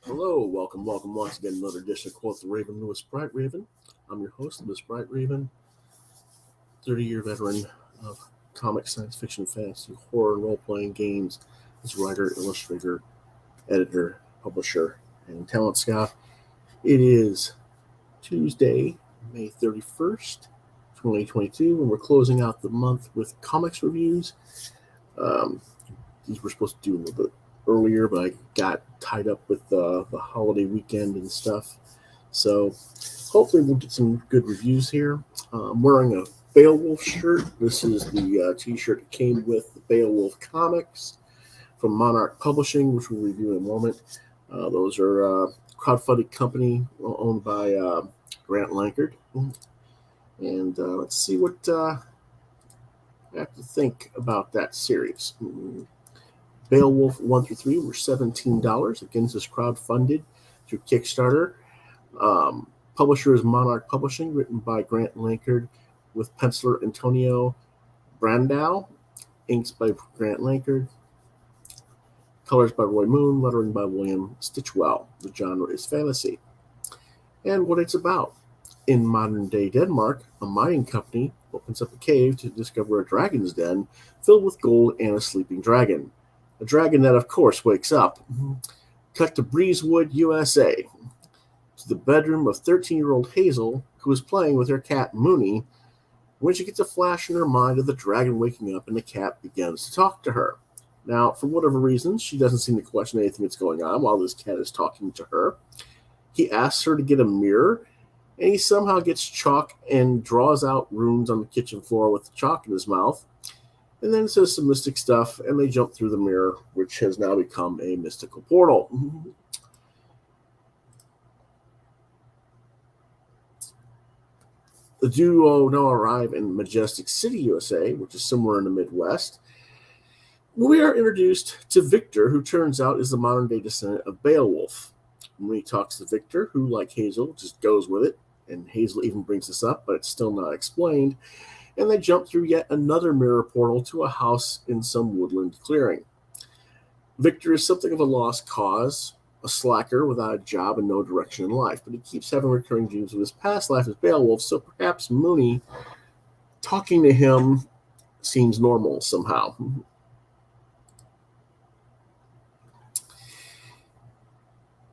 Hello, welcome once again. Another edition of Quoth the Raven, Lewis Bright Raven. I'm your host, Lewis Bright Raven, 30-year veteran of comic, science fiction, fantasy, horror, and role-playing games as writer, illustrator, editor, publisher, and talent scout. It is Tuesday, May 31st, 2022, and we're closing out the month with comics reviews. Um, these were supposed to do a little bit earlier, but I got tied up with the holiday weekend and stuff. So hopefully we'll get some good reviews here. I'm wearing a Beowulf shirt. This is the t-shirt that came with the Beowulf comics from Monarch Publishing, which we'll review in a moment. Those are a crowdfunded company owned by Grant Lankard. And let's see what I have to think about that series. Beowulf 1 through 3 were $17. Again, this is crowdfunded through Kickstarter. Publisher is Monarch Publishing, written by Grant Lankard, with penciler Antonio Brandao, inks by Grant Lankard, colors by Roy Moon, lettering by William Stitchwell. The genre is fantasy. And what it's about. In modern-day Denmark, a mining company opens up a cave to discover a dragon's den filled with gold and a sleeping dragon. A dragon that, of course, wakes up. Cut to Breezewood, USA, to the bedroom of 13-year-old Hazel, who is playing with her cat Mooney, when she gets a flash in her mind of the dragon waking up and the cat begins to talk to her. Now, for whatever reason, she doesn't seem to question anything that's going on while this cat is talking to her. He asks her to get a mirror, and he somehow gets chalk and draws out runes on the kitchen floor with the chalk in his mouth. And then says some mystic stuff, and they jump through the mirror, which has now become a mystical portal. The duo now arrive in Majestic City, USA, which is somewhere in the Midwest. We are introduced to Victor, who turns out is the modern-day descendant of Beowulf. When he talks to Victor, who, like Hazel, just goes with it, and Hazel even brings this up, but it's still not explained, and they jump through yet another mirror portal to a house in some woodland clearing. Victor is something of a lost cause, a slacker without a job and no direction in life, but he keeps having recurring dreams of his past life as Beowulf, so perhaps Mooney talking to him seems normal somehow.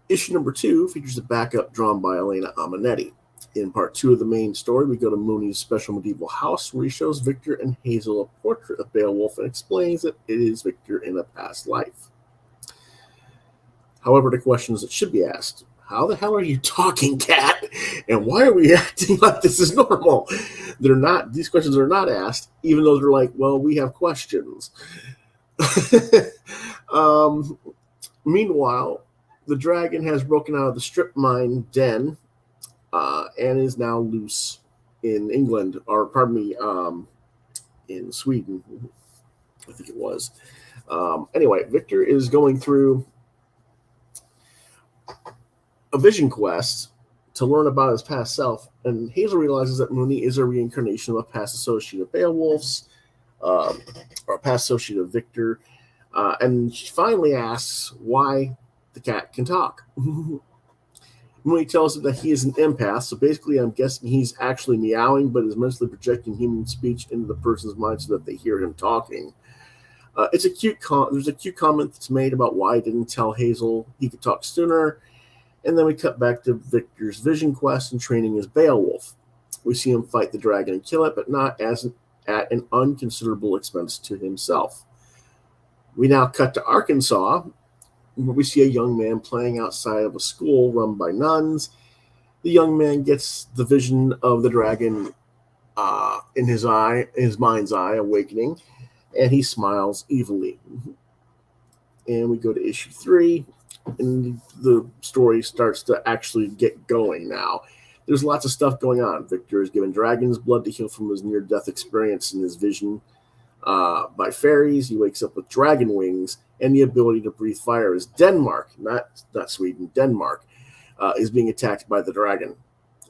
Issue number 2 features a backup drawn by Elena Amanetti. In part 2 of the main story, we go to Mooney's special medieval house, where he shows Victor and Hazel a portrait of Beowulf and explains that it is Victor in a past life. However, the questions that should be asked: how the hell are you talking, cat? And why are we acting like this is normal? They're not. These questions are not asked, even though they're like, well, we have questions. Meanwhile, the dragon has broken out of the strip mine den and is now loose in England, or pardon me, in Sweden, I think it was. Anyway, Victor is going through a vision quest to learn about his past self, and Hazel realizes that Mooney is a reincarnation of a past associate of Beowulf's, or a past associate of Victor, and she finally asks why the cat can talk. Mooney tells him that he is an empath, so basically I'm guessing he's actually meowing, but is mentally projecting human speech into the person's mind so that they hear him talking. It's a cute. There's a cute comment that's made about why I didn't tell Hazel he could talk sooner, and then we cut back to Victor's vision quest and training as Beowulf. We see him fight the dragon and kill it, but not at an unconsiderable expense to himself. We now cut to Arkansas, where we see a young man playing outside of a school run by nuns. The young man gets the vision of the dragon in his mind's eye, awakening, and he smiles evilly. And we go to issue 3, and the story starts to actually get going now. There's lots of stuff going on. Victor is given dragon's blood to heal from his near-death experience in his vision by fairies. He wakes up with dragon wings and the ability to breathe fire, as Denmark, not Sweden, Denmark, is being attacked by the dragon.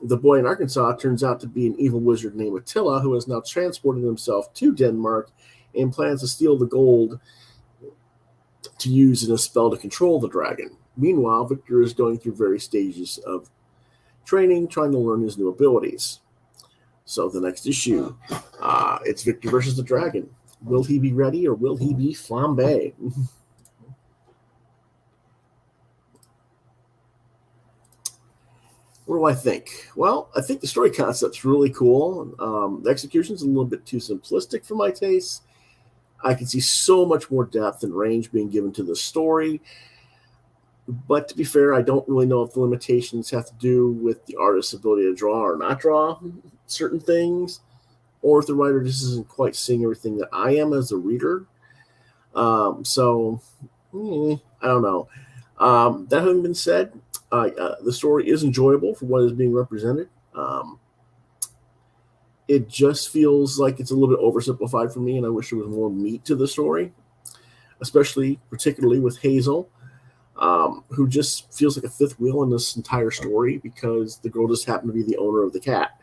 The boy in Arkansas turns out to be an evil wizard named Attila, who has now transported himself to Denmark and plans to steal the gold to use in a spell to control the dragon. Meanwhile, Victor is going through various stages of training, trying to learn his new abilities. So the next issue, it's Victor versus the Dragon. Will he be ready or will he be flambé? What do I think? Well, I think the story concept's really cool. The execution's a little bit too simplistic for my taste. I can see so much more depth and range being given to the story. But to be fair, I don't really know if the limitations have to do with the artist's ability to draw or not draw certain things, or if the writer just isn't quite seeing everything that I am as a reader. I don't know. That having been said, the story is enjoyable for what is being represented. It just feels like it's a little bit oversimplified for me, and I wish there was more meat to the story, particularly with Hazel, who just feels like a fifth wheel in this entire story because the girl just happened to be the owner of the cat.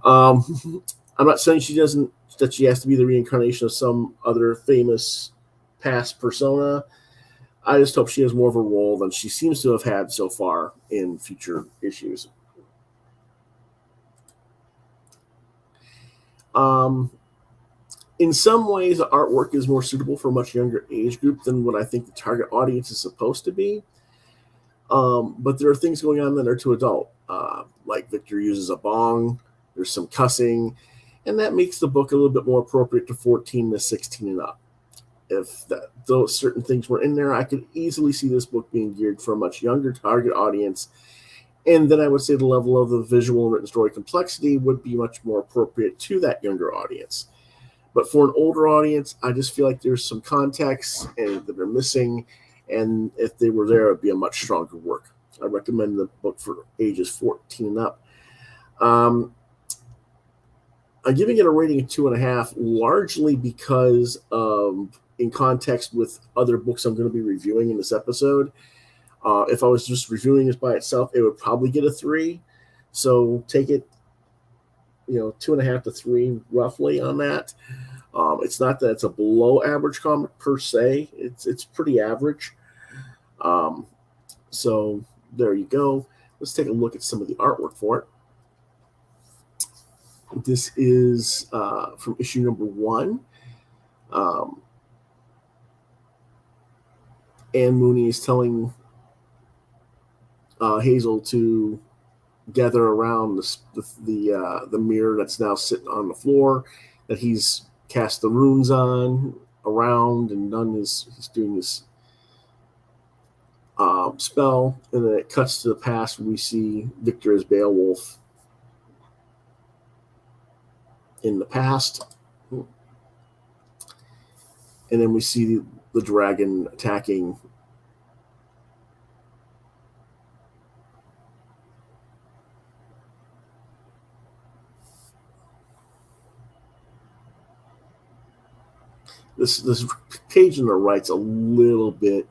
I'm not saying she has to be the reincarnation of some other famous past persona. I just hope she has more of a role than she seems to have had so far in future issues. In some ways, the artwork is more suitable for a much younger age group than what I think the target audience is supposed to be. But there are things going on that are too adult. Like Victor uses a bong, there's some cussing, and that makes the book a little bit more appropriate to 14 to 16 and up. If those certain things were in there, I could easily see this book being geared for a much younger target audience. And then I would say the level of the visual and written story complexity would be much more appropriate to that younger audience. But for an older audience, I just feel like there's some context and that they're missing. And if they were there, it would be a much stronger work. I recommend the book for ages 14 and up. I'm giving it a rating of 2.5, largely because in context with other books I'm going to be reviewing in this episode. If I was just reviewing this by itself, it would probably get a 3. So take it, 2.5 to 3 roughly on that. It's not that it's a below average comic per se. It's pretty average. So there you go. Let's take a look at some of the artwork for it. This is from issue number 1. Anne Mooney is telling Hazel to gather around the mirror that's now sitting on the floor that he's cast the runes on around and he's doing his spell, and then it cuts to the past when we see Victor as Beowulf in the past, and then we see the dragon attacking this page on the right's a little bit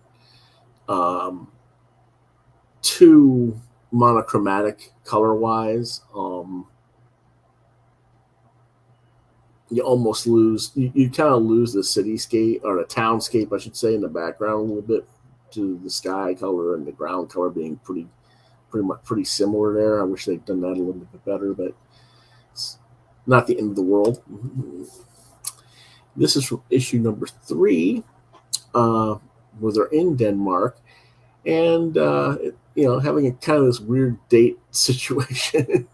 too monochromatic color wise. You almost lose, you kind of lose the cityscape or the townscape, I should say, in the background a little bit to the sky color and the ground color being pretty similar there. I wish they'd done that a little bit better, but it's not the end of the world. This is from issue number 3, where they're in Denmark and having a kind of this weird date situation.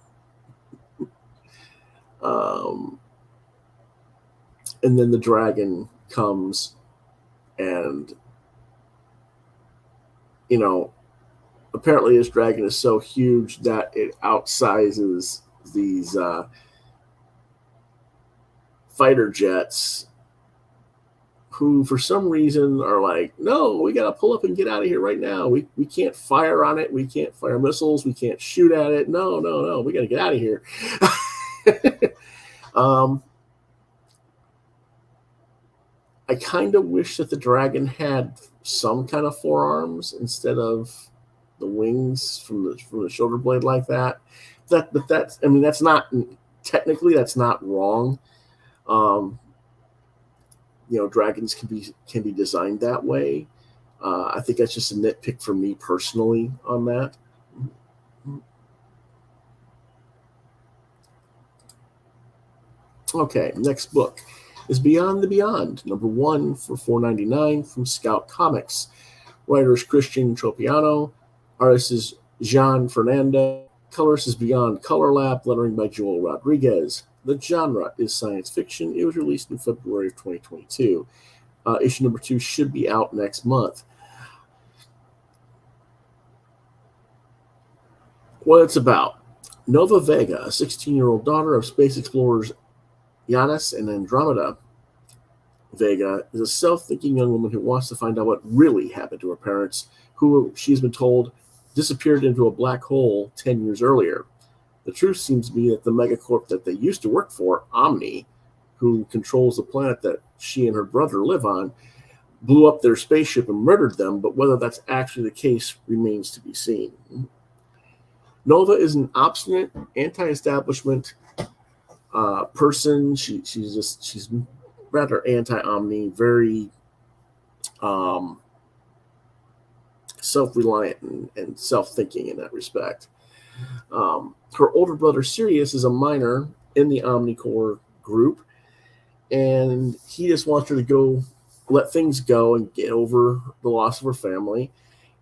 And then the dragon comes and, apparently this dragon is so huge that it outsizes these fighter jets who, for some reason, are like, no, we got to pull up and get out of here right now. We can't fire on it. We can't fire missiles. We can't shoot at it. No. We got to get out of here. I kind of wish that the dragon had some kind of forearms instead of the wings from the shoulder blade like that. That's not technically that's not wrong. Dragons can be designed that way. I think that's just a nitpick for me personally on that. Okay, next book is Beyond the Beyond, number 1 for $4.99 from Scout Comics. Writer is Christian Tropiano. Artist is Jean Fernandez. Colorist is Beyond Color Lab. Lettering by Joel Rodriguez. The genre is science fiction. It was released in February of 2022. Issue number 2 should be out next month. What it's about. Nova Vega, a 16-year-old daughter of space explorers Janus and Andromeda Vega, is a self-thinking young woman who wants to find out what really happened to her parents, who she's been told disappeared into a black hole 10 years earlier. The truth seems to be that the megacorp that they used to work for, Omni, who controls the planet that she and her brother live on, blew up their spaceship and murdered them, but whether that's actually the case remains to be seen. Nova is an obstinate, anti-establishment person. She's rather anti-Omni, very self-reliant and self-thinking in that respect. Her older brother Sirius is a minor in the Omnicorps group, and he just wants her to go let things go and get over the loss of her family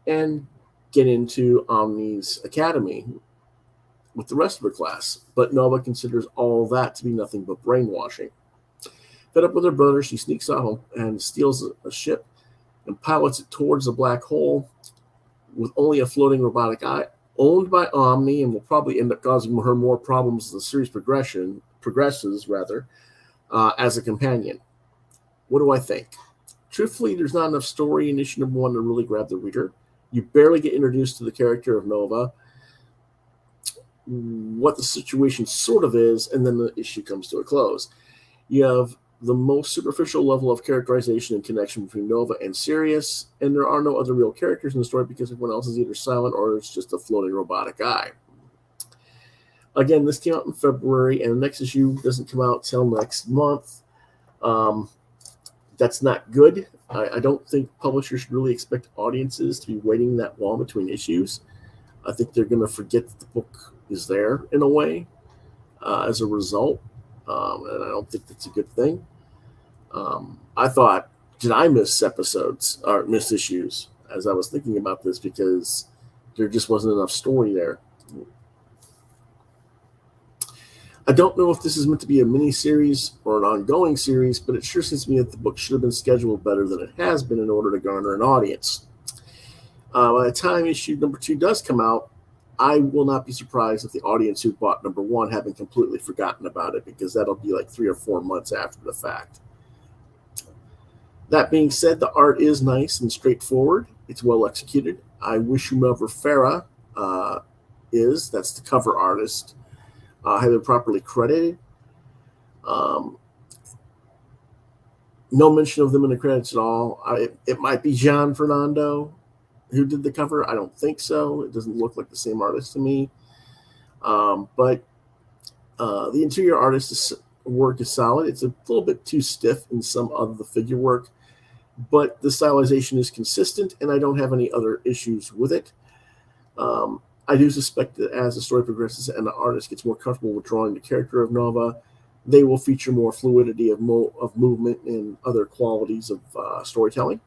and get into Omni's academy with the rest of her class. But Nova considers all that to be nothing but brainwashing. Fed up with her brother, she sneaks out and steals a ship and pilots it towards the black hole with only a floating robotic eye, owned by Omni, and will probably end up causing her more problems as the series progresses, as a companion. What do I think? Truthfully, there's not enough story in issue number 1 to really grab the reader. You barely get introduced to the character of Nova, what the situation sort of is, and then the issue comes to a close. You have the most superficial level of characterization and connection between Nova and Sirius, and there are no other real characters in the story because everyone else is either silent or it's just a floating robotic eye. Again, this came out in February, and the next issue doesn't come out till next month. That's not good. I don't think publishers should really expect audiences to be waiting that long between issues. I think they're going to forget that the book is there in a way as a result, and I don't think that's a good thing. I thought, did I miss episodes or miss issues as I was thinking about this because there just wasn't enough story there. I don't know if this is meant to be a mini-series or an ongoing series, but it sure seems to me that the book should have been scheduled better than it has been in order to garner an audience. By the time issue number 2 does come out, I will not be surprised if the audience who bought number 1 haven't completely forgotten about it, because that'll be like 3 or 4 months after the fact. That being said, the art is nice and straightforward. It's well executed. I wish whomever Farah that's the cover artist, had been properly credited. No mention of them in the credits at all. It might be John Fernando who did the cover. I don't think so. It doesn't look like the same artist to me. But the interior artist's work is solid. It's a little bit too stiff in some of the figure work, but the stylization is consistent, and I don't have any other issues with it. I do suspect that as the story progresses and the artist gets more comfortable with drawing the character of Nova, they will feature more fluidity of movement and other qualities of storytelling.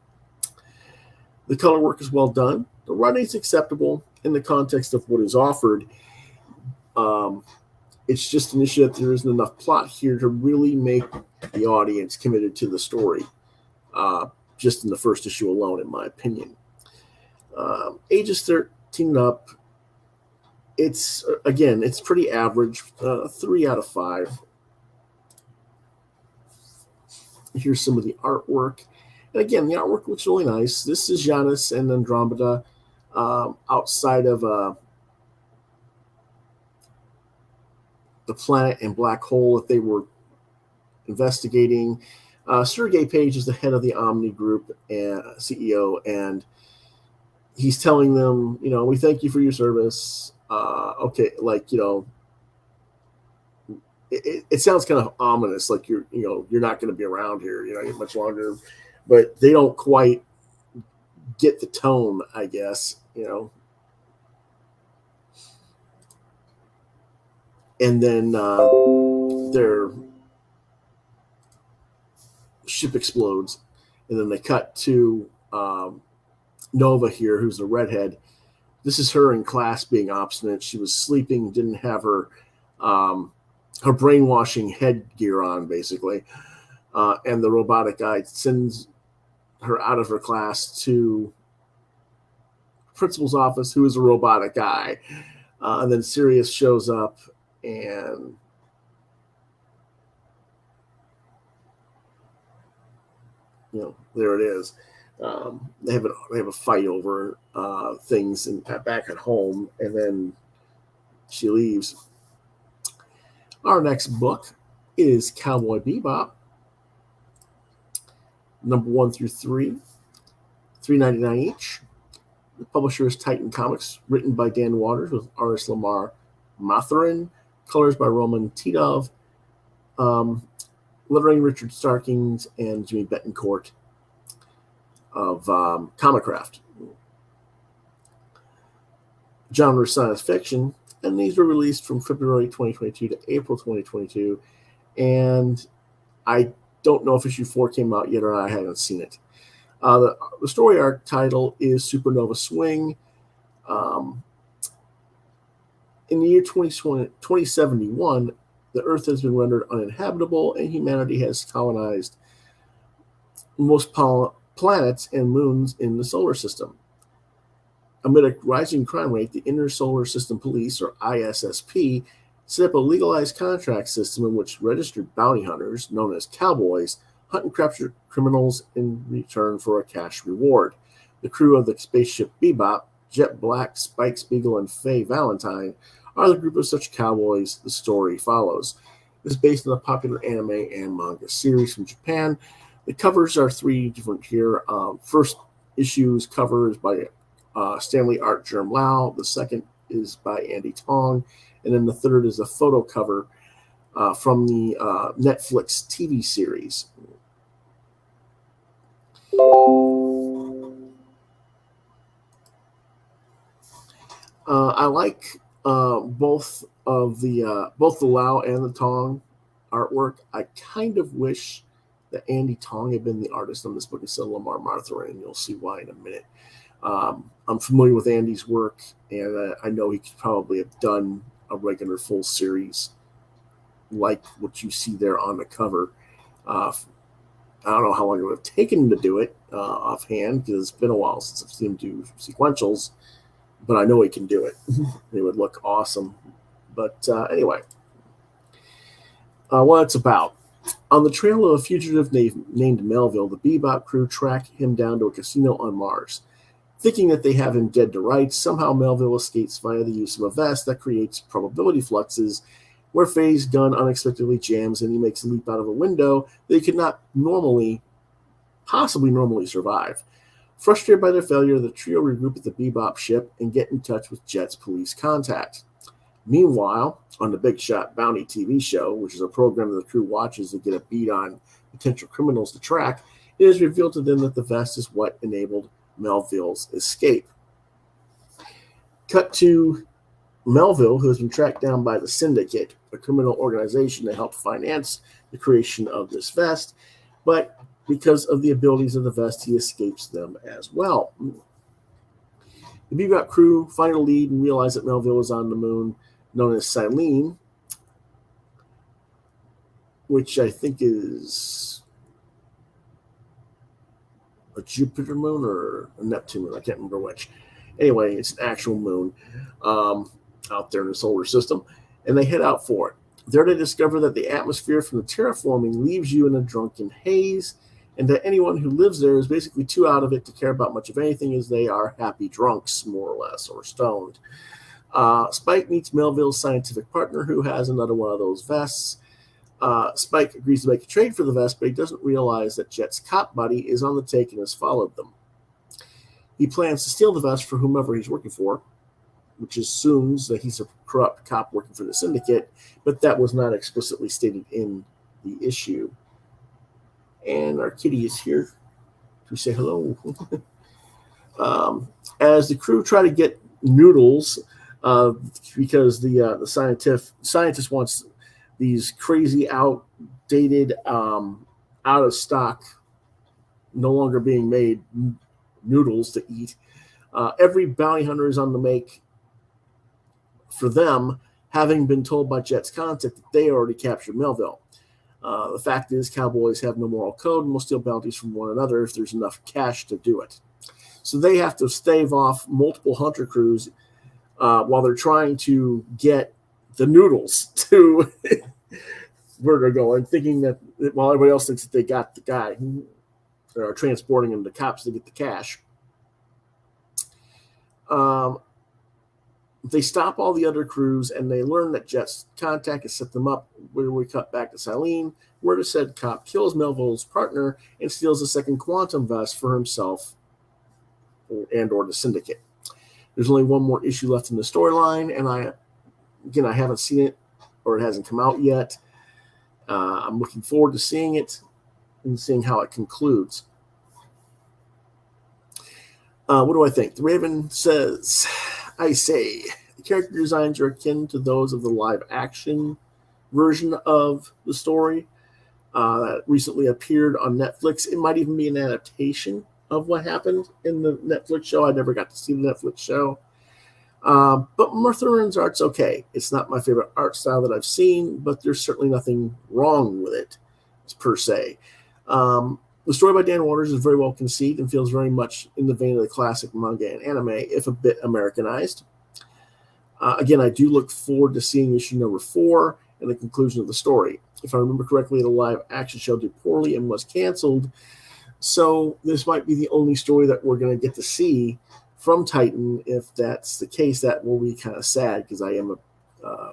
The color work is well done. The writing is acceptable in the context of what is offered. It's just an issue that there isn't enough plot here to really make the audience committed to the story, just in the first issue alone, in my opinion. Ages 13 up. It's pretty average, 3 out of 5. Here's some of the artwork. And again, the artwork looks really nice. This is Janus and Andromeda outside of the planet and black hole that they were investigating. Sergei Page is the head of the Omni Group and CEO, and he's telling them, we thank you for your service. It sounds kind of ominous, like you're not going to be around here, much longer, but they don't quite get the tone, I guess, And then their ship explodes, and then they cut to Nova here, who's the redhead. This is her in class being obstinate. She was sleeping, didn't have her brainwashing headgear on, basically. And the robotic guy sends her out of her class to principal's office, who is a robotic guy. And then Sirius shows up, and there it is. They have a fight over things back at home, and then she leaves. Our next book is Cowboy Bebop, number 1 through 3, $3.99 each. The publisher is Titan Comix, written by Dan Waters with artist Lamar Mathurin, colors by Roman Titov, lettering Richard Starkings and Jimmy Betancourt of Comicraft. Genre science fiction, and these were released from February 2022 to April 2022, and I don't know if issue 4 came out yet, or I haven't seen it. The story arc title is Supernova Swing. In the year 2071, the Earth has been rendered uninhabitable, and humanity has colonized most planets and moons in the solar system. Amid a rising crime rate, the Inter-Solar System Police, or ISSP, set up a legalized contract system in which registered bounty hunters, known as cowboys, hunt and capture criminals in return for a cash reward. The crew of the spaceship Bebop, Jet Black, Spike Spiegel, and Faye Valentine are the group of such cowboys the story follows. It is based on a popular anime and manga series from Japan. The covers are 3 different here. First issue's cover is by Stanley Art Germ Lau. The second is by Andy Tong. And then the third is a photo cover from the Netflix TV series. I like both the Lau and the Tong artwork. I kind of wish that Andy Tong had been the artist on this book instead of Lamar Mathurin, and you'll see why in a minute. I'm familiar with Andy's work, and I know he could probably have done a regular full series like what you see there on the cover. I don't know how long it would have taken him to do it offhand, because it's been a while since I've seen him do sequentials, but I know he can do it. It would look awesome. But anyway, what it's about. On the trail of a fugitive named Melville, the Bebop crew track him down to a casino on Mars. Thinking that they have him dead to rights, somehow Melville escapes via the use of a vest that creates probability fluxes, where Faye's gun unexpectedly jams and he makes a leap out of a window that he could not possibly normally survive. Frustrated by their failure, the trio regroup at the Bebop ship and get in touch with Jet's police contact. Meanwhile, on the Big Shot Bounty TV show, which is a program that the crew watches to get a beat on potential criminals to track, it is revealed to them that the vest is what enabled Melville's escape. Cut to Melville, who has been tracked down by the Syndicate, a criminal organization to help finance the creation of this vest, but because of the abilities of the vest, he escapes them as well. The Bebop crew find a lead and realize that Melville is on the moon known as Silene, which I think is a Jupiter moon or a Neptune moon. I can't remember which. Anyway, it's an actual moon out there in the solar system, and they head out for it. There they discover that the atmosphere from the terraforming leaves you in a drunken haze, and that anyone who lives there is basically too out of it to care about much of anything, as they are happy drunks, more or less, or stoned. Spike meets Melville's scientific partner, who has another one of those vests. Spike agrees to make a trade for the vest, but he doesn't realize that Jet's cop buddy is on the take and has followed them. He plans to steal the vest for whomever he's working for, which assumes that he's a corrupt cop working for the Syndicate, but that was not explicitly stated in the issue. And our kitty is here to say hello. As the crew try to get noodles, because the scientist wants these crazy, outdated, out of stock, no longer being made noodles to eat. Every bounty hunter is on the make for them, having been told by Jet's contact that they already captured Melville. The fact is, cowboys have no moral code and will steal bounties from one another if there's enough cash to do it. So they have to stave off multiple hunter crews while they're trying to get the noodles to where they're going, thinking that while everybody else thinks that they got the guy, or transporting him to cops to get the cash. They stop all the other crews and they learn that Jet's contact has set them up. Where we cut back to Silene, where the said cop kills Melville's partner and steals a second quantum vest for himself and or the syndicate. There's only one more issue left in the storyline, and I haven't seen it, or it hasn't come out yet. I'm looking forward to seeing it and seeing how it concludes. What do I think? The Raven says, I say, the character designs are akin to those of the live action version of the story that recently appeared on Netflix. It might even be an adaptation of what happened in the Netflix show. I never got to see the Netflix show. But Murthurin's art's okay. It's not my favorite art style that I've seen, but there's certainly nothing wrong with it, per se. The story by Dan Waters is very well conceived and feels very much in the vein of the classic manga and anime, if a bit Americanized. Again, I do look forward to seeing issue number 4 and the conclusion of the story. If I remember correctly, the live action show did poorly and was canceled, so this might be the only story that we're going to get to see from Titan. If that's the case, that will be kind of sad, because I am a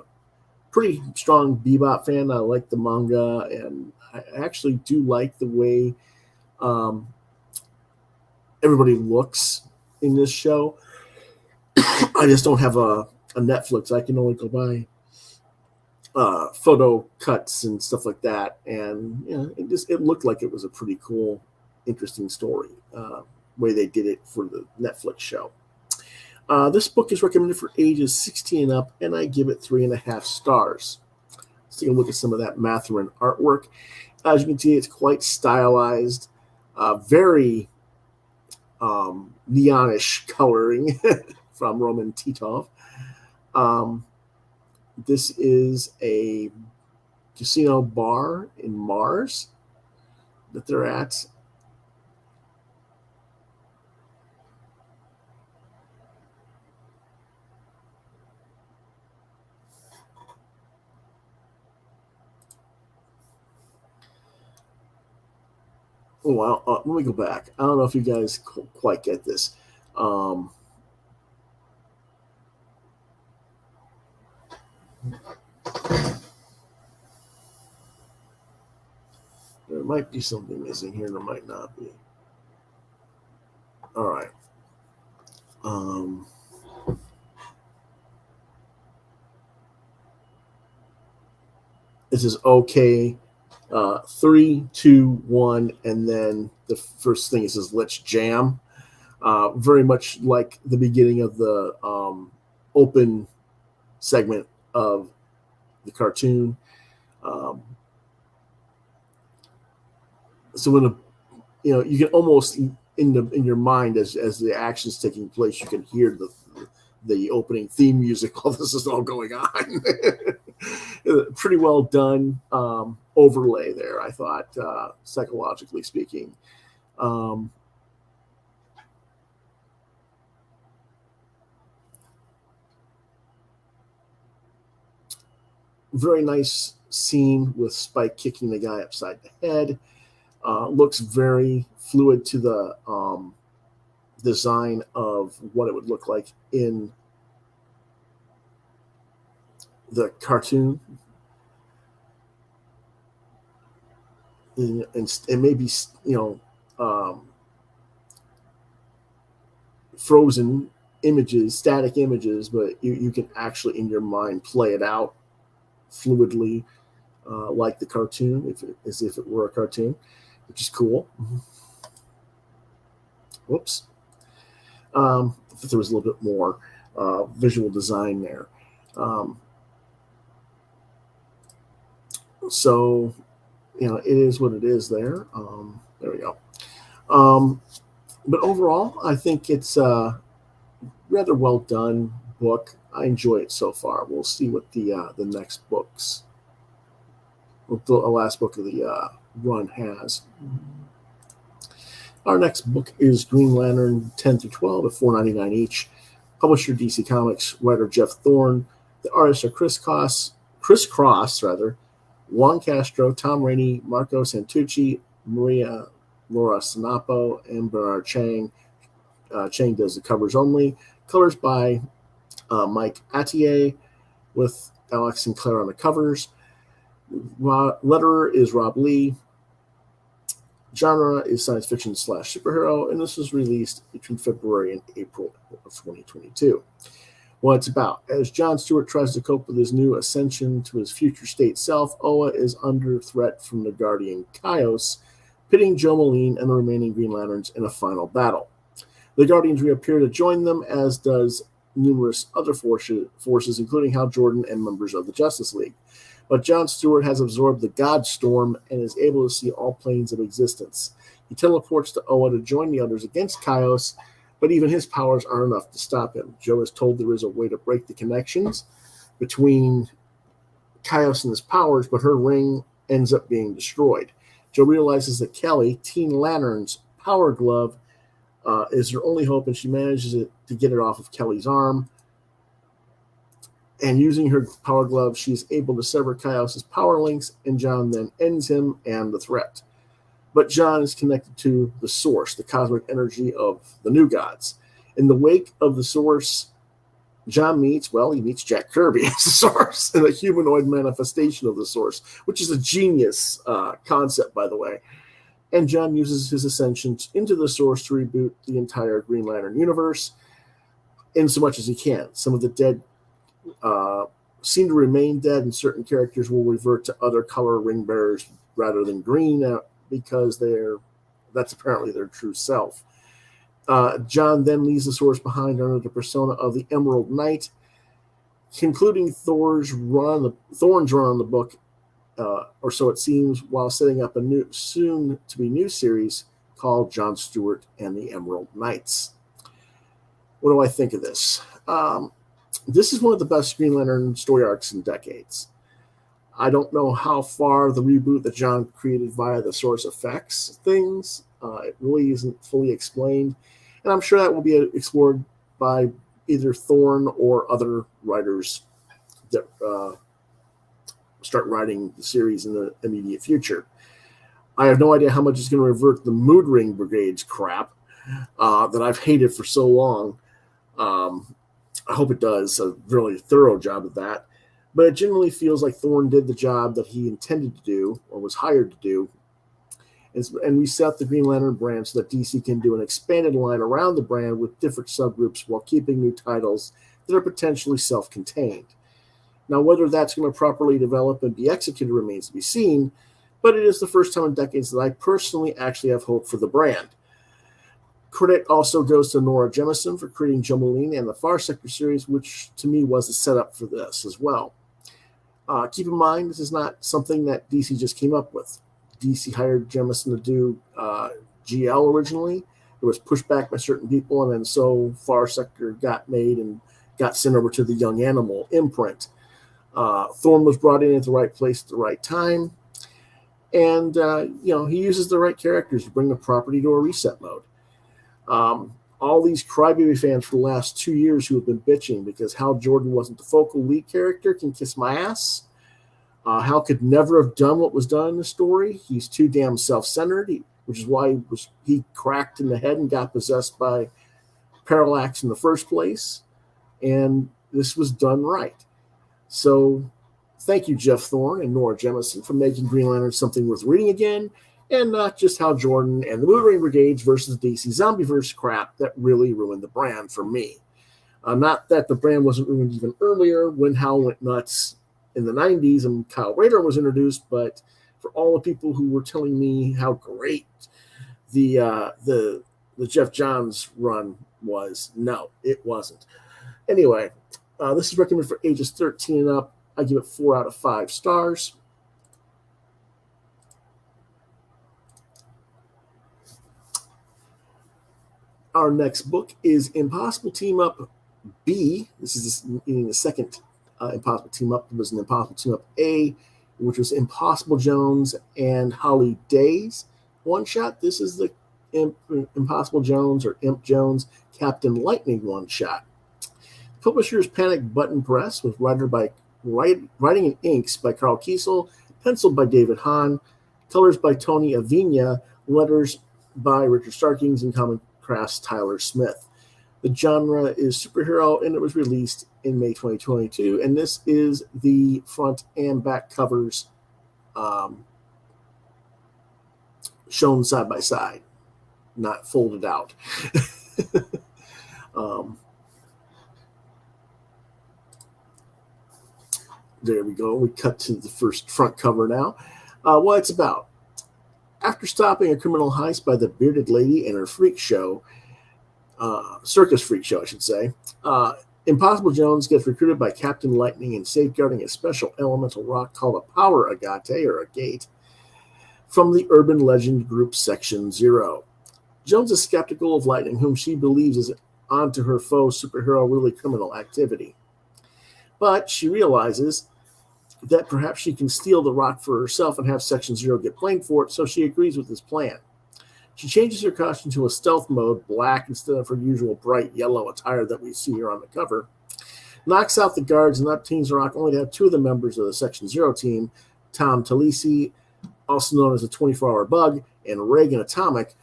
pretty strong Bebop fan. I like the manga, and I actually do like the way everybody looks in this show. I just don't have a Netflix. I can only go by photo cuts and stuff like that, and it looked like it was a pretty cool, interesting story, way they did it for the Netflix show. This book is recommended for ages 16 and up, and I give it 3.5 stars. Let's take a look at some of that Mathurin artwork. As you can see, it's quite stylized, very neonish coloring from Roman Titov. This is a casino bar in Mars that they're at. Oh, wow. Let me go back. I don't know if you guys quite get this. There might be something missing here. There might not be. All right. This is okay. 3, 2, 1, and then the first thing is says "Let's jam." Very much like the beginning of the open segment of the cartoon. So when you can almost in your mind as the action's taking place, you can hear the opening theme music while this is all going on. Pretty well done overlay there, I thought, psychologically speaking. Very nice scene with Spike kicking the guy upside the head. Looks very fluid to the design of what it would look like in the cartoon. And maybe, frozen images, static images, but you can actually in your mind play it out fluidly, like the cartoon, as if it were a cartoon, which is cool. Whoops. If there was a little bit more visual design there. So, it is what it is there. There we go. But overall, I think it's a rather well done book. I enjoy it so far. We'll see what the next books, what the last book of the run has. Our next book is Green Lantern 10 through 12 at $4.99 each. Publisher DC Comics, writer Jeff Thorne. The artists are Chris Cross, Juan Castro, Tom Rainey, Marco Santucci, Maria Laura Sanapo, and Bernard Chang. Chang does the covers only. Colors by Mike Attier, with Alex Sinclair on the covers. Letterer is Rob Lee. Genre is science fiction / superhero, and this was released between February and April of 2022. What it's about: as John Stewart tries to cope with his new ascension to his future state self, Oa is under threat from the Guardian Kaios, pitting Joe Moline and the remaining Green Lanterns in a final battle. The Guardians reappear to join them, as does numerous other forces, including Hal Jordan and members of the Justice League. But John Stewart has absorbed the God Storm and is able to see all planes of existence. He teleports to Oa to join the others against Kaios, but even his powers aren't enough to stop him. Joe is told there is a way to break the connections between Kaios and his powers, but her ring ends up being destroyed. Joe realizes that Kelly, Teen Lantern's power glove, is her only hope, and she manages to get it off of Kelly's arm. And using her power glove, she's able to sever Kaios' power links, and John then ends him and the threat. But John is connected to the source, the cosmic energy of the New Gods. In the wake of the source, John meets Jack Kirby as the source, and a humanoid manifestation of the source, which is a genius concept, by the way. And John uses his ascension into the source to reboot the entire Green Lantern universe in so much as he can. Some of the dead seem to remain dead, and certain characters will revert to other color ring bearers rather than green, because that's apparently their true self. John then leaves the source behind under the persona of the Emerald Knight, concluding Thorne's run on the book, or so it seems, while setting up a soon-to-be new series called John Stewart and the Emerald Knights. What do I think of this? This is one of the best Green Lantern story arcs in decades. I don't know how far the reboot that John created via the source affects things. It really isn't fully explained. And I'm sure that will be explored by either Thorne or other writers that start writing the series in the immediate future. I have no idea how much is going to revert the Mood Ring Brigade's crap that I've hated for so long. I hope it does a really thorough job of that. But it generally feels like Thorne did the job that he intended to do, or was hired to do, and reset the Green Lantern brand so that DC can do an expanded line around the brand with different subgroups while keeping new titles that are potentially self-contained. Now, whether that's going to properly develop and be executed remains to be seen, but it is the first time in decades that I personally actually have hope for the brand. Credit also goes to Nora Jemisin for creating Joe Moline and the Far Sector series, which to me was the setup for this as well. Keep in mind, this is not something that DC just came up with. DC hired Jemisin to do GL originally. It was pushed back by certain people, and then so Far Sector got made and got sent over to the Young Animal imprint. Thorne was brought in at the right place at the right time, and he uses the right characters to bring the property to a reset mode. All these crybaby fans for the last 2 years who have been bitching because Hal Jordan wasn't the focal lead character can kiss my ass. Hal could never have done what was done in the story. He's too damn self-centered, which is why he cracked in the head and got possessed by Parallax in the first place. And this was done right. So thank you, Jeff Thorne and Nora Jemisin, for making Green Lantern something worth reading again, and not just Hal Jordan and the Moon Ring Brigades versus the DC Zombieverse crap that really ruined the brand for me. Not that the brand wasn't ruined even earlier when Hal went nuts in the 90s and Kyle Rayner was introduced, but for all the people who were telling me how great the Jeff Johns run was. No, it wasn't. Anyway, this is recommended for ages 13 and up. I give it 4 out of 5 stars. Our next book is Impossible Team Up B. This is the second Impossible Team Up. There was an Impossible Team Up A, which was Impossible Jones and Holly Days one-shot. This is the Impossible Jones or Imp Jones Captain Lightning one-shot. Publisher's Panic Button Press with writing and inks by Carl Kiesel, penciled by David Hahn, colors by Tony Avina, letters by Richard Starkings, and comic crafts Tyler Smith. The genre is superhero, and it was released in May 2022. And this is the front and back covers shown side by side, not folded out. There we go. We cut to the first front cover now. What it's about. After stopping a criminal heist by the bearded lady and her freak show, circus freak show, I should say, Impossible Jones gets recruited by Captain Lightning in safeguarding a special elemental rock called a power agate or agate from the urban legend group Section 0. Jones is skeptical of Lightning, whom she believes is onto her foe superhero really criminal activity. But she realizes that perhaps she can steal the rock for herself and have Section 0 get blamed for it, so she agrees with his plan. She changes her costume to a stealth mode, black instead of her usual bright yellow attire that we see here on the cover, knocks out the guards, and obtains the rock only to have 2 of the members of the Section 0 team, Tom Talisi, also known as the 24-Hour Bug, and Reagan Atomic,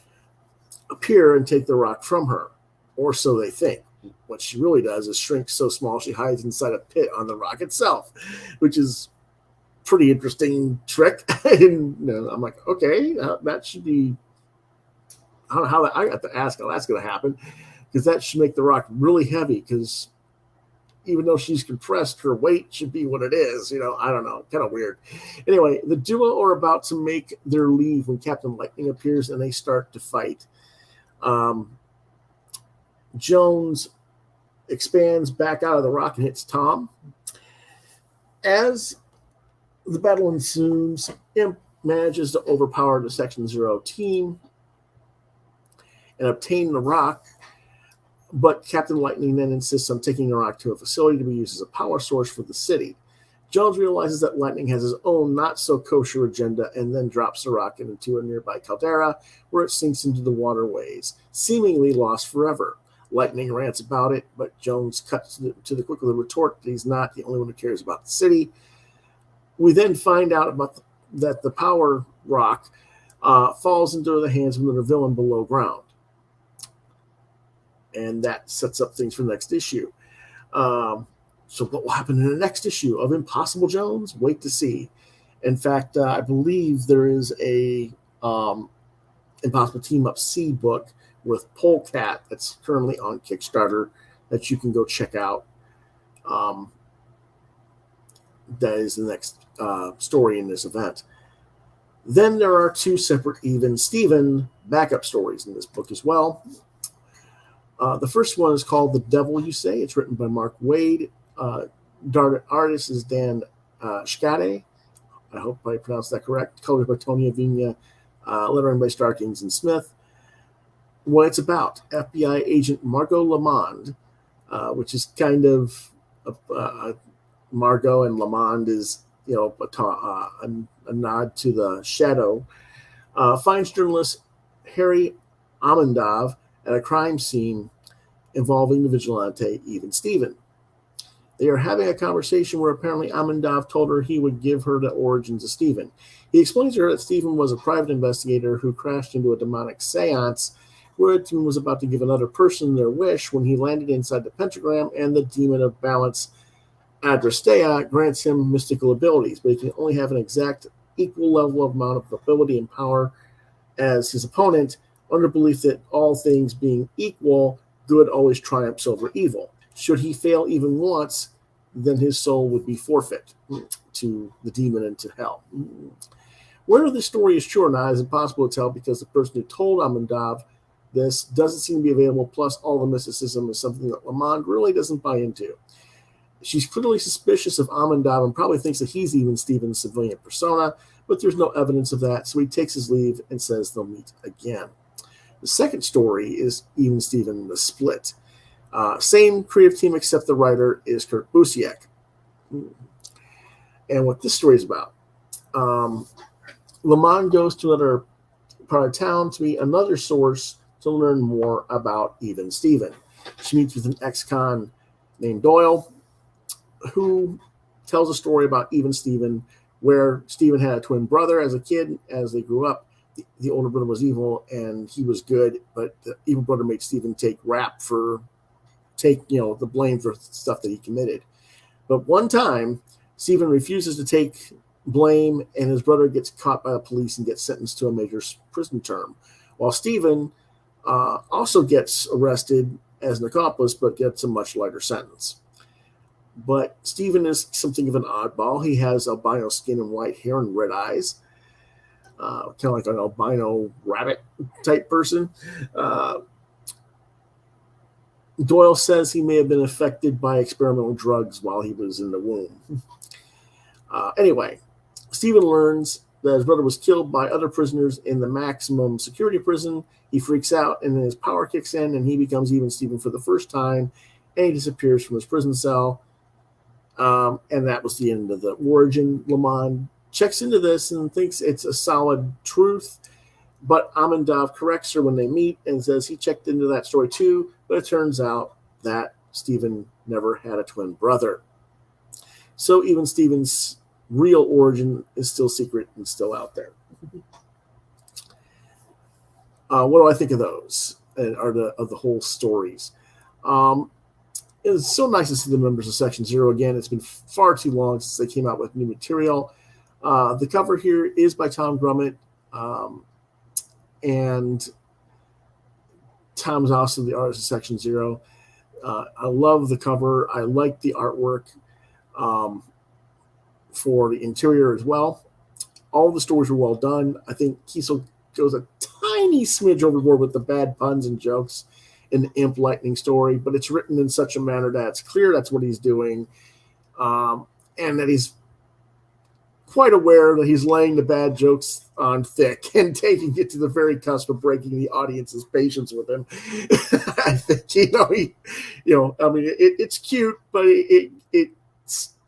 appear and take the rock from her, or so they think. What she really does is shrink so small she hides inside a pit on the rock itself, which is pretty interesting trick. And I'm like, okay, that should be. I don't know how that. I got to ask how that's going to happen, because that should make the rock really heavy. Because even though she's compressed, her weight should be what it is. I don't know, kind of weird. Anyway, the duo are about to make their leave when Captain Lightning appears and they start to fight. Jones expands back out of the rock and hits Tom. As the battle ensues, Imp manages to overpower the Section 0 team and obtain the rock, but Captain Lightning then insists on taking the rock to a facility to be used as a power source for the city. Jones realizes that Lightning has his own not-so-kosher agenda and then drops the rock into a nearby caldera, where it sinks into the waterways, seemingly lost forever. Lightning rants about it, but Jones cuts to the quick with a retort that he's not the only one who cares about the city. We then find out that the power rock falls into the hands of another villain below ground. And that sets up things for the next issue. So what will happen in the next issue of Impossible Jones? Wait to see. In fact, I believe there is a Impossible Team Up C book with Polecat that's currently on Kickstarter that you can go check out. That is the next story in this event. Then there are 2 separate Even Steven backup stories in this book as well. The first one is called The Devil You Say. It's written by Mark Wade. Artist is Dan Schade. I hope I pronounced that correct. Colors by Tony Avina. Lettering by Starkings and Smith. What it's about: FBI agent Margot Lamond, which is kind of Margot and Lamond is a nod to the Shadow. Finds journalist Harry Amandov at a crime scene involving the vigilante Even Steven. They are having a conversation where apparently Amandov told her he would give her the origins of Steven. He explains to her that Steven was a private investigator who crashed into a demonic seance where a demon was about to give another person their wish when he landed inside the pentagram, and the demon of balance, Adrastea, grants him mystical abilities, but he can only have an exact equal level of amount of ability and power as his opponent, under belief that all things being equal, good always triumphs over evil. Should he fail even once, then his soul would be forfeit to the demon and to hell. Whether this story is true or not is impossible to tell, because the person who told Amandov this doesn't seem to be available, plus all the mysticism is something that Lamond really doesn't buy into. She's clearly suspicious of Amandab and probably thinks that he's even Stephen's civilian persona, but there's no evidence of that, so he takes his leave and says they'll meet again. The second story is Even Stephen the Split. Same creative team, except the writer is Kurt Busiek. And what this story is about, Lamond goes to another part of town to meet another source to learn more about Even Stephen. She meets with an ex-con named Doyle, who tells a story about Even Stephen, where Stephen had a twin brother as a kid. As they grew up, the older brother was evil and he was good, but the evil brother made Stephen take the blame for stuff that he committed. But one time, Stephen refuses to take blame, and his brother gets caught by the police and gets sentenced to a major prison term, while Stephen also gets arrested as an accomplice, but gets a much lighter sentence. But Stephen is something of an oddball. He has albino skin and white hair and red eyes, kind of like an albino rabbit type person. Doyle says he may have been affected by experimental drugs while he was in the womb. Anyway, Stephen learns that his brother was killed by other prisoners in the maximum security prison. He freaks out, and then his power kicks in, and he becomes Even Stephen for the first time, and he disappears from his prison cell. And that was the end of the origin. Lamond checks into this and thinks it's a solid truth, but Amandab corrects her when they meet and says he checked into that story too, but it turns out that Stephen never had a twin brother. So even Stephen's real origin is still secret and still out there. What do I think of those, of the whole stories? It's so nice to see the members of Section Zero again. It's been far too long since they came out with new material. The cover here is by Tom Grummett, and Tom's also the artist of Section Zero. I love the cover. I like the artwork for the interior as well. All the stories were well done. I think Kiesel goes a tiny smidge overboard with the bad puns and jokes in the Imp Lightning story, but it's written in such a manner that it's clear that's what he's doing, and that he's quite aware that he's laying the bad jokes on thick and taking it to the very cusp of breaking the audience's patience with him. I think, it's cute, but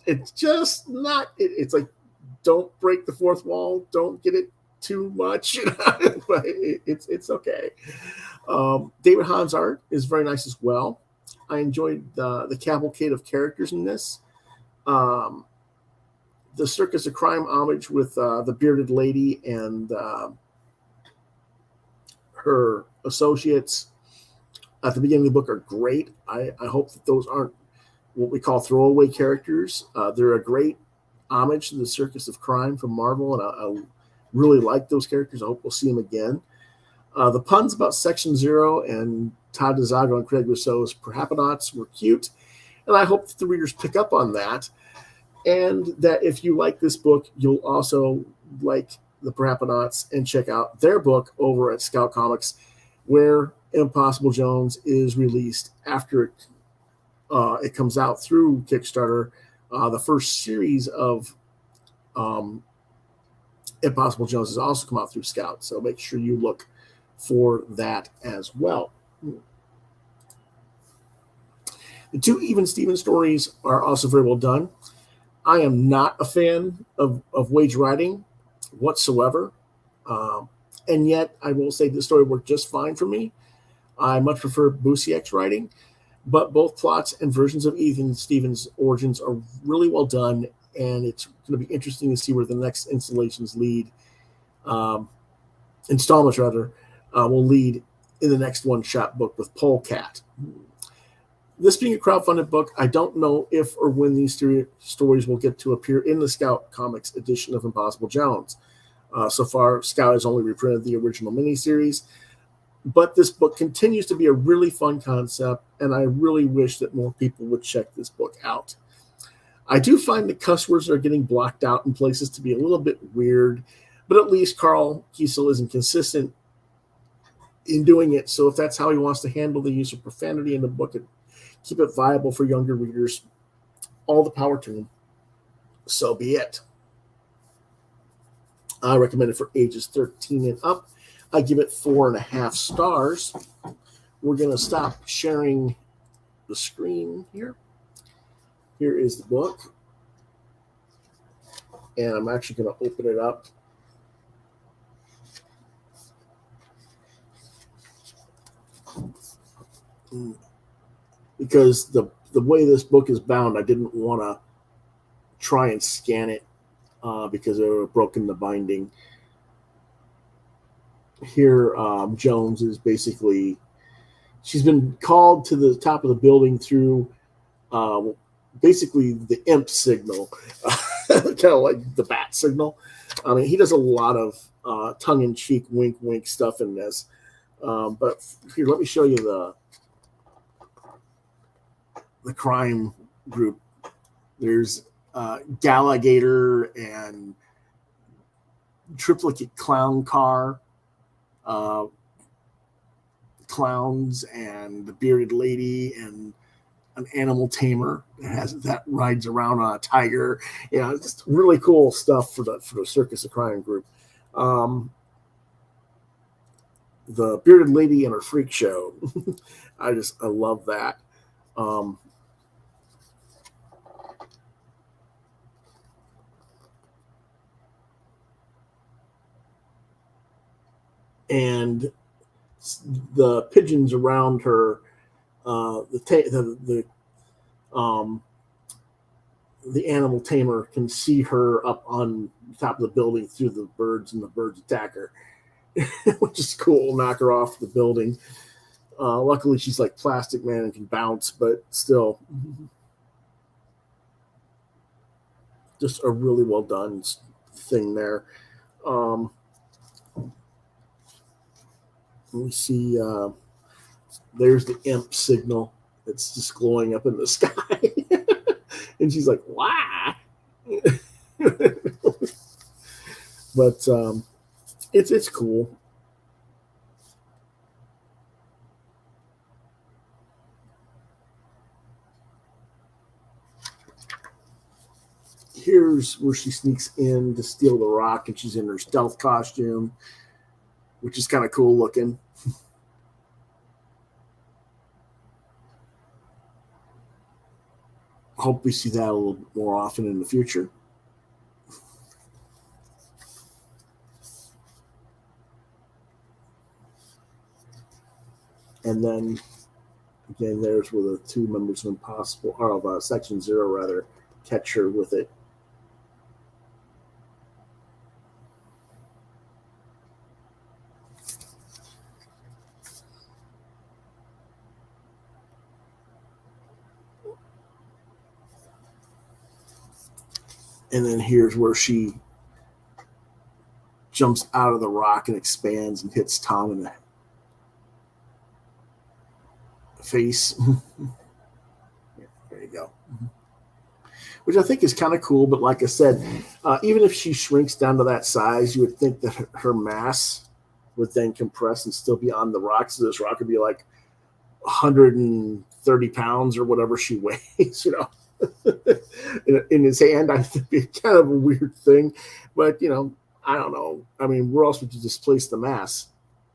it's just not. It's like, don't break the fourth wall, don't get it too much, but it's okay. David Hahn's art is very nice as well. I enjoyed the cavalcade of characters in this. The Circus of Crime homage with the bearded lady and her associates at the beginning of the book are great. I hope that those aren't what we call throwaway characters. They're a great homage to the Circus of Crime from Marvel, and I really like those characters. I hope we'll see them again. The puns about Section Zero and Todd DeZago and Craig Rousseau's Parappanauts were cute, and I hope that the readers pick up on that, and that if you like this book, you'll also like the Parappanauts and check out their book over at Scout Comics, where Impossible Jones is released after it comes out through Kickstarter. The first series of Impossible Jones has also come out through Scout, so make sure you look for that as well. The two Even Stephen stories are also very well done. I am not a fan of Wage writing whatsoever, and yet I will say this story worked just fine for me. I much prefer Busiek's writing, but both plots and versions of Even Stephen's origins are really well done, and it's going to be interesting to see where the next installations lead, installments rather, will lead in the next one-shot book with Polecat. This being a crowdfunded book, I don't know if or when these stories will get to appear in the Scout Comics edition of Impossible Jones. So far, Scout has only reprinted the original miniseries, but this book continues to be a really fun concept, and I really wish that more people would check this book out. I do find the cuss words are getting blocked out in places to be a little bit weird, but at least Carl Kiesel isn't consistent in doing it. So if that's how he wants to handle the use of profanity in the book and keep it viable for younger readers, all the power to him. So be it. I recommend it for ages 13 and up. I give it 4.5 stars. We're going to stop sharing the screen here. Here is the book. And I'm actually going to open it up. Because the way this book is bound, I didn't want to try and scan it because it would have broken the binding. Here, Jones is basically, she's been called to the top of the building through basically the imp signal, kind of like the bat signal. I mean, he does a lot of tongue-in-cheek, wink stuff in this. But here, let me show you the crime group. There's Galligator and Triplicate Clown Car, Clowns, and the Bearded Lady, and an animal tamer that rides around on a tiger. Yeah, just really cool stuff for the Circus of Crime group. The Bearded Lady and her freak show. I love that. And the pigeons around her, the animal tamer can see her up on top of the building through the birds, and the birds attack her, which is cool. Knock her off the building. Luckily, she's like Plastic Man and can bounce, but still, just a really well done thing there. Let me see. There's the imp signal. It's just glowing up in the sky. And she's like, why? But it's cool. Here's where she sneaks in to steal the rock, and she's in her stealth costume, which is kind of cool looking. Hope we see that a little bit more often in the future. And then, again, there's where the two members of Impossible, or of Section Zero, rather, catch her with it. And then here's where she jumps out of the rock and expands and hits Tom in the face. Yeah, there you go. Which I think is kind of cool, but like I said, even if she shrinks down to that size, you would think that her mass would then compress and still be on the rock. So this rock would be like 130 pounds or whatever she weighs, you know. in his hand. I think it'd be kind of a weird thing, but you know, I don't know. I mean, where else would you displace the mass?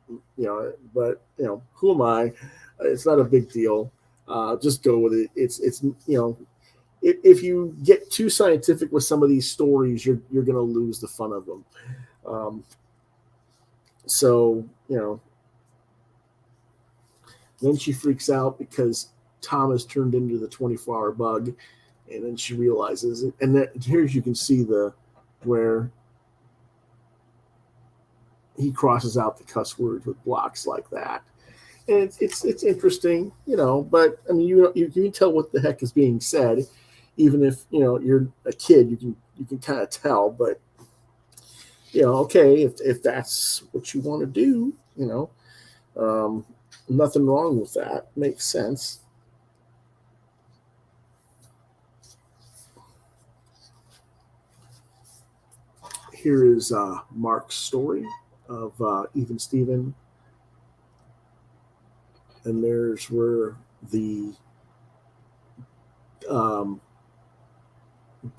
You know, but you know, who am I? It's not a big deal. Just go with it. It's you know, if you get too scientific with some of these stories, you're going to lose the fun of them. So you know, then she freaks out because Tom has turned into the 24-hour bug, and then she realizes it. And then here you can see where he crosses out the cuss words with blocks like that. And it's interesting, you know, but I mean, you can tell what the heck is being said, even if, you know, you're a kid, you can kind of tell, but you know, okay, if that's what you want to do, you know, nothing wrong with that. Makes sense. Here is Mark's story of Even Steven and there's where the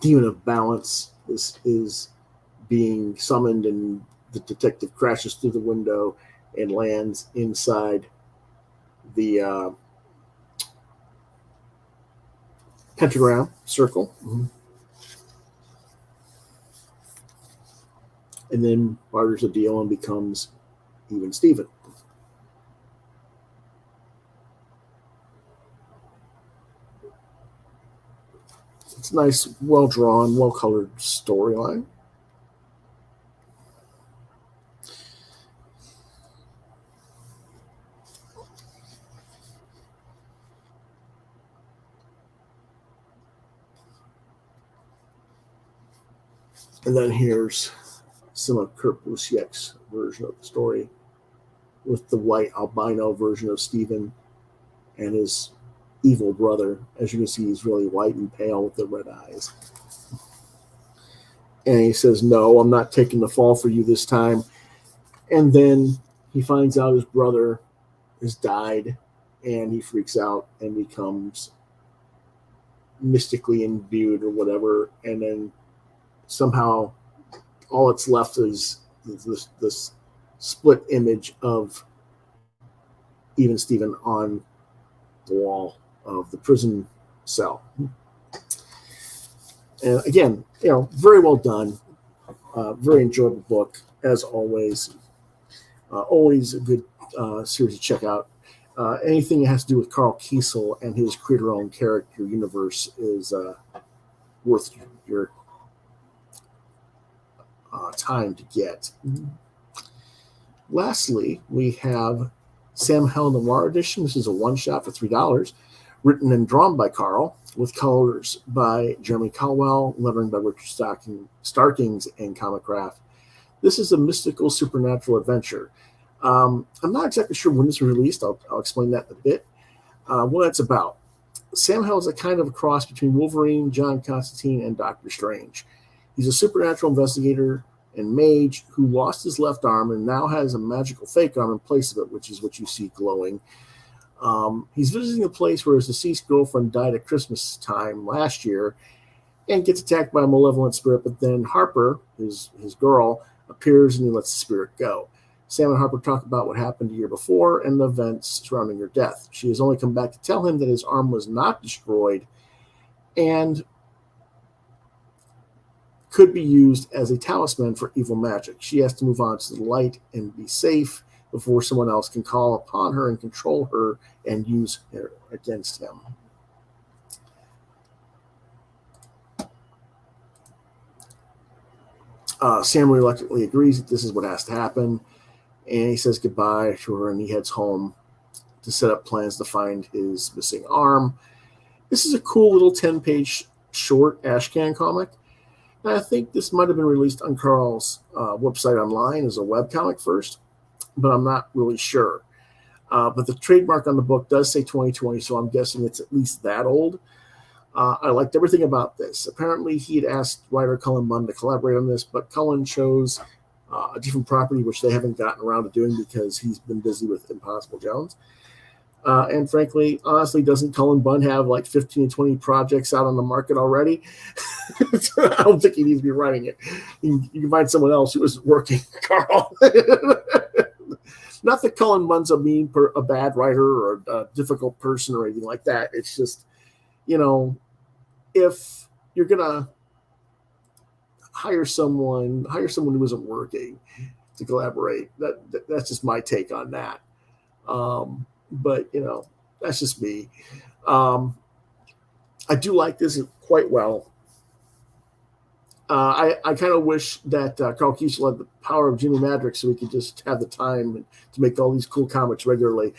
demon of balance is being summoned, and the detective crashes through the window and lands inside the pentagram circle. Mm-hmm. And then barters a deal and becomes even Steven. It's a nice, well-drawn, well-colored storyline. And then here's some of Kurt Busiek's version of the story with the white albino version of Steven and his evil brother. As you can see, he's really white and pale with the red eyes. And he says, "No, I'm not taking the fall for you this time." And then he finds out his brother has died, and he freaks out and becomes mystically imbued or whatever. And then somehow all that's left is this split image of even Steven on the wall of the prison cell. And again, very well done. Very enjoyable book, as always. Always a good series to check out. Anything that has to do with Carl Kiesel and his creator-owned character universe is worth your time to get. Lastly, we have Sam Hell Noir edition. This is a one-shot for $3, written and drawn by Carl, with colors by Jeremy Caldwell, lettering by Richard Starkings, and Comicraft. This is a mystical supernatural adventure. I'm not exactly sure when this was released. I'll explain that in a bit. What it's about. Sam Hell is a kind of a cross between Wolverine, John Constantine, and Doctor Strange. He's a supernatural investigator and mage who lost his left arm and now has a magical fake arm in place of it, which is what you see glowing. He's visiting a place where his deceased girlfriend died at Christmas time last year and gets attacked by a malevolent spirit, but then Harper, his girl, appears and he lets the spirit go. Sam and Harper talk about what happened the year before and the events surrounding her death. She has only come back to tell him that his arm was not destroyed and could be used as a talisman for evil magic. She has to move on to the light and be safe before someone else can call upon her and control her and use her against him. Sam reluctantly agrees that this is what has to happen, and he says goodbye to her, and he heads home to set up plans to find his missing arm. This is a cool little 10-page short Ashcan comic. And I think this might have been released on Carl's website online as a webcomic first, but I'm not really sure. But the trademark on the book does say 2020, so I'm guessing it's at least that old. I liked everything about this. Apparently, he had asked writer Cullen Bunn to collaborate on this, but Cullen chose a different property, which they haven't gotten around to doing because he's been busy with Impossible Jones. And frankly, honestly, doesn't Cullen Bunn have like 15 to 20 projects out on the market already? I don't think he needs to be writing it. You can find someone else who is working, Carl. Not that Cullen Bunn's a bad writer or a difficult person or anything like that. It's just, if you're gonna hire someone who isn't working to collaborate, that's just my take on that. But that's just me. I do like this quite well. I kind of wish that Carl Kiesel had the power of Jimi Madrix so we could just have the time to make all these cool comics regularly.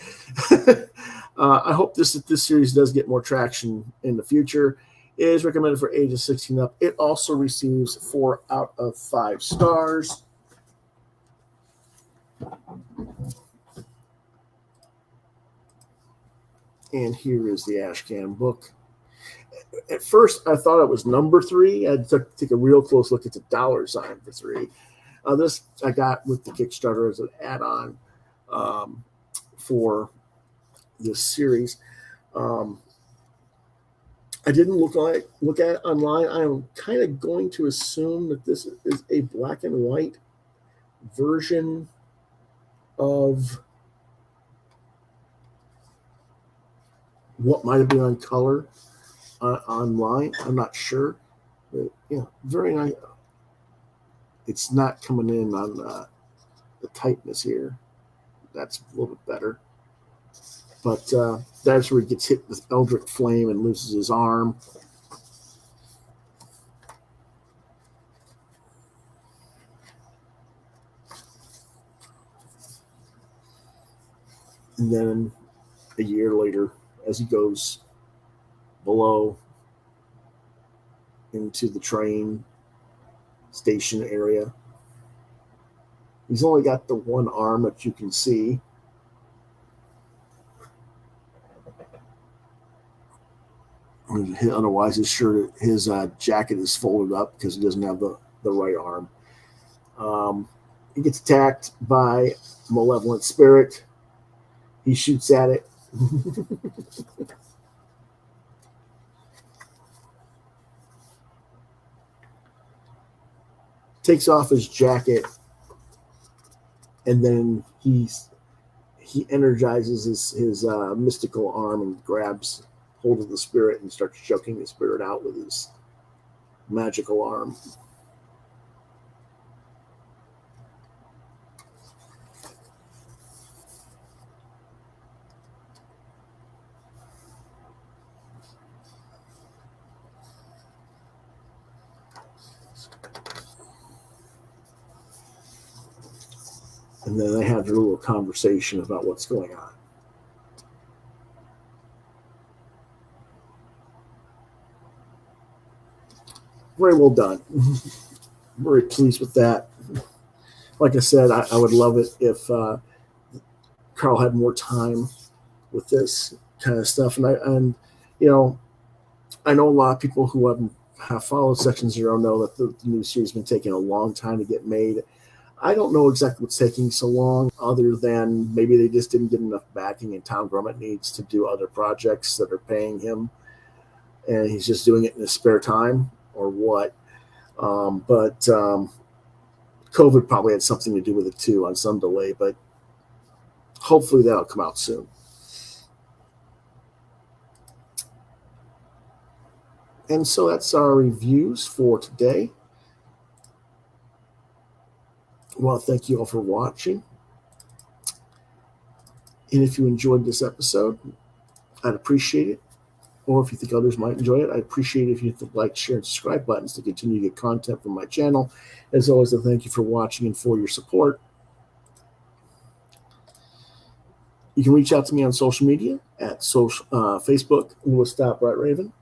I hope this series does get more traction in the future. It is recommended for ages 16 up. It also receives 4 out of 5 stars. And here is the Ashcan book. At first, I thought it was number 3. I had to take a real close look at the $ sign for 3. This I got with the Kickstarter as an add-on for this series. I didn't look at it online. I'm kind of going to assume that this is a black and white version of what might have been on color online. I'm not sure. But, yeah, very nice. It's not coming in on the tightness here. That's a little bit better. But that's where he gets hit with Eldritch Flame and loses his arm. And then a year later, as he goes below into the train station area, he's only got the one arm that you can see. Otherwise, his shirt, his jacket is folded up because he doesn't have the right arm. He gets attacked by a malevolent spirit. He shoots at it. Takes off his jacket, and then he energizes his mystical arm and grabs hold of the spirit and starts choking the spirit out with his magical arm. And then they have their little conversation about what's going on. Very well done. Very pleased with that. Like I said, I would love it if Carl had more time with this kind of stuff. And you know, I know a lot of people who have followed Section Zero know that the new series has been taking a long time to get made. I don't know exactly what's taking so long, other than maybe they just didn't get enough backing, and Tom Grummett needs to do other projects that are paying him, and he's just doing it in his spare time, or what. But COVID probably had something to do with it too, on some delay. But hopefully that'll come out soon. And so that's our reviews for today. Well, thank you all for watching. And if you enjoyed this episode, I'd appreciate it. Or if you think others might enjoy it, I'd appreciate it if you hit the like, share, and subscribe buttons to continue to get content from my channel. As always, I thank you for watching and for your support. You can reach out to me on social media at Facebook, Lewis.BrightRaven,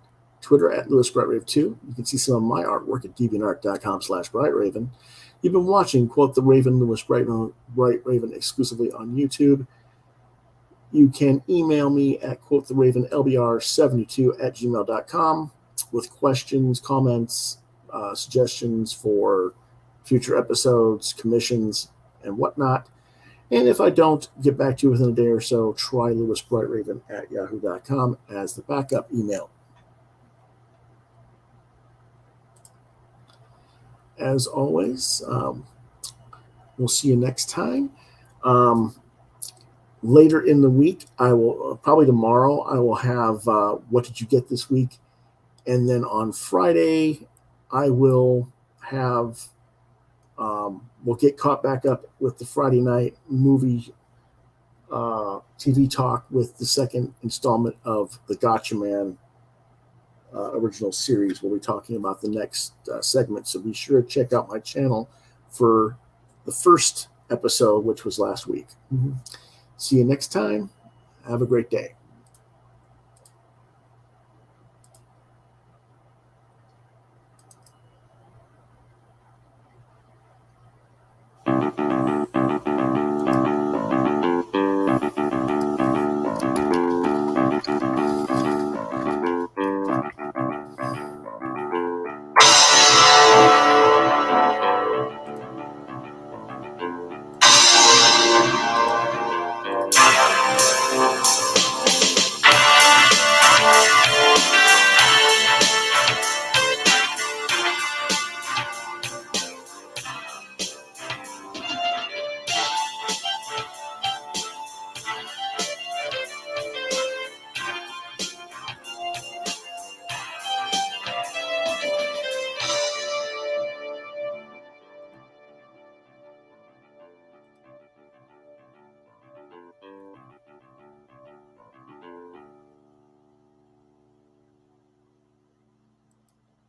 Twitter at LewisBrightRaven2. You can see some of my artwork at deviantart.com/BrightRaven. You've been watching Quoth the Raven, Lewis Bright Raven exclusively on YouTube. You can email me at quotheravenlbr72@gmail.com with questions, comments, suggestions for future episodes, commissions, and whatnot. And if I don't get back to you within a day or so, try lewisbrightraven@yahoo.com as the backup email. As always, we'll see you next time. Later in the week, I will probably tomorrow, I will have what did you get this week? And then on Friday, I will have we'll get caught back up with the Friday night movie TV talk with the second installment of the Gotcha Man original series. We'll be talking about the next segment, so be sure to check out my channel for the first episode, which was last week. See you next time. Have a great day.